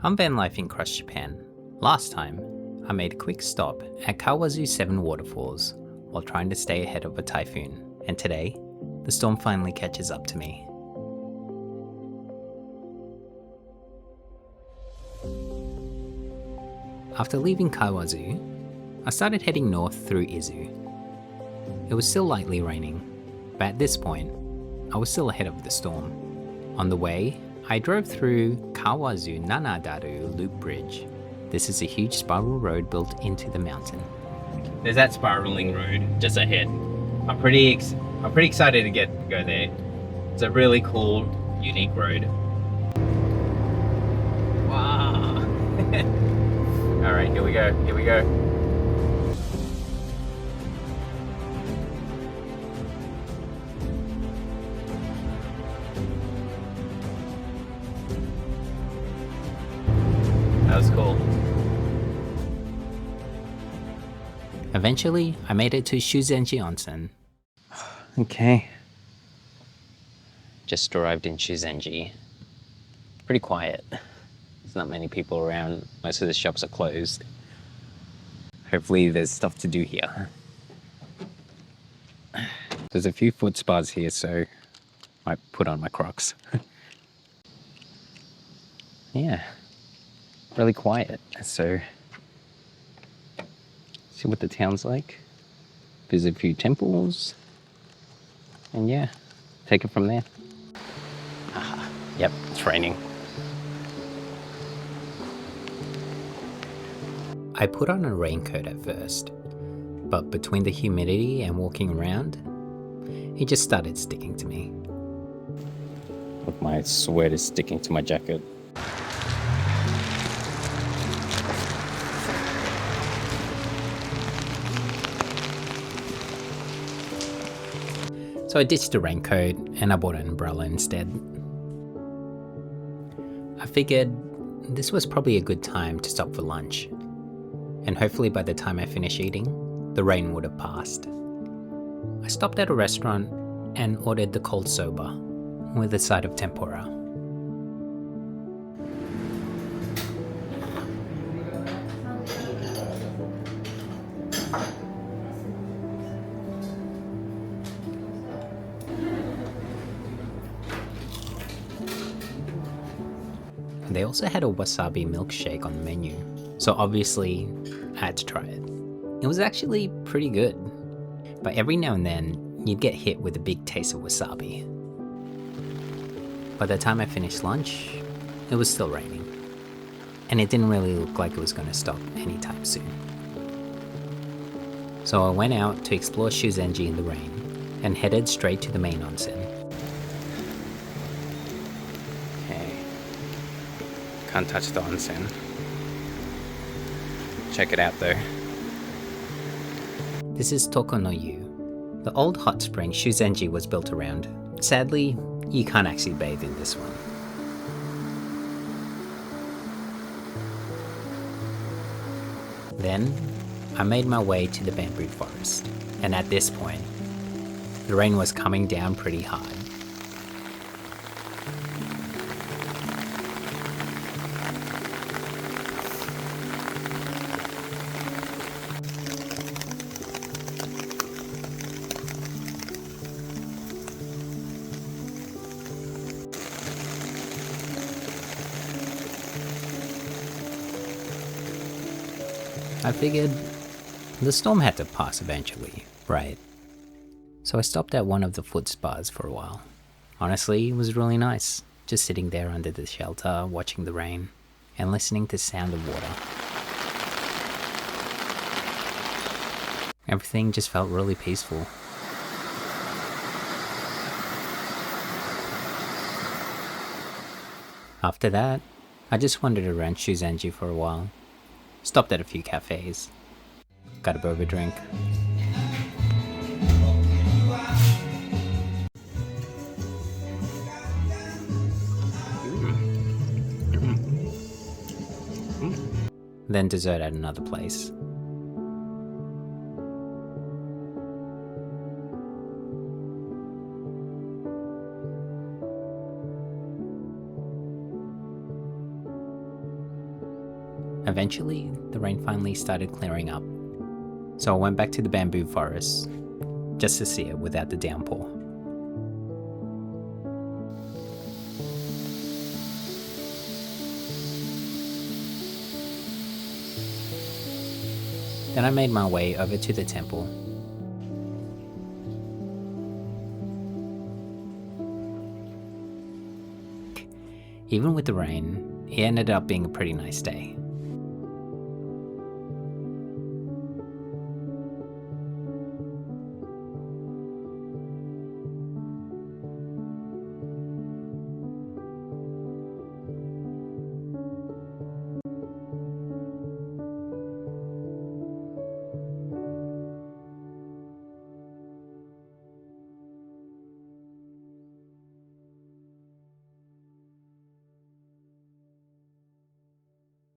I'm Vanlifing across Japan. Last time, I made a quick stop at Kawazu 7 waterfalls while trying to stay ahead of a typhoon, and today, the storm finally catches up to me. After leaving Kawazu, I started heading north through Izu. It was still lightly raining, but at this point, I was still ahead of the storm. On the way, I drove through Kawazu Nanadaru Loop Bridge. This is a huge spiral road built into the mountain. There's that spiraling road just ahead. I'm pretty excited to go there. It's a really cool, unique road. Wow! Alright, here we go. That was cool. Eventually, I made it to Shuzenji Onsen. Okay. Just arrived in Shuzenji. Pretty quiet. There's not many people around. Most of the shops are closed. Hopefully there's stuff to do here. There's a few foot spas here, so I might put on my Crocs. Yeah. Really quiet, so see what the town's like, visit a few temples, and yeah, take it from there. Yep, it's raining. I put on a raincoat at first, but between the humidity and walking around, it just started sticking to me. Look, my sweat is sticking to my jacket. So I ditched the raincoat and I bought an umbrella instead. I figured this was probably a good time to stop for lunch, and hopefully by the time I finish eating, the rain would have passed. I stopped at a restaurant and ordered the cold soba with a side of tempura. They also had a wasabi milkshake on the menu, so obviously I had to try it. It was actually pretty good, but every now and then you'd get hit with a big taste of wasabi. By the time I finished lunch, it was still raining, and it didn't really look like it was going to stop anytime soon. So I went out to explore Shuzenji in the rain and headed straight to the main onsen. Can't touch the onsen. Check it out though. This is Tokonoyu, the old hot spring Shuzenji was built around. Sadly, you can't actually bathe in this one. Then, I made my way to the bamboo forest, and at this point, the rain was coming down pretty hard. I figured the storm had to pass eventually, right? So I stopped at one of the foot spas for a while. Honestly, it was really nice, just sitting there under the shelter, watching the rain, and listening to the sound of water. Everything just felt really peaceful. After that, I just wandered around Shuzenji for a while. Stopped at a few cafes. Got a boba drink. Then dessert at another place. Eventually, the rain finally started clearing up, so I went back to the bamboo forest just to see it without the downpour. Then I made my way over to the temple. Even with the rain, it ended up being a pretty nice day.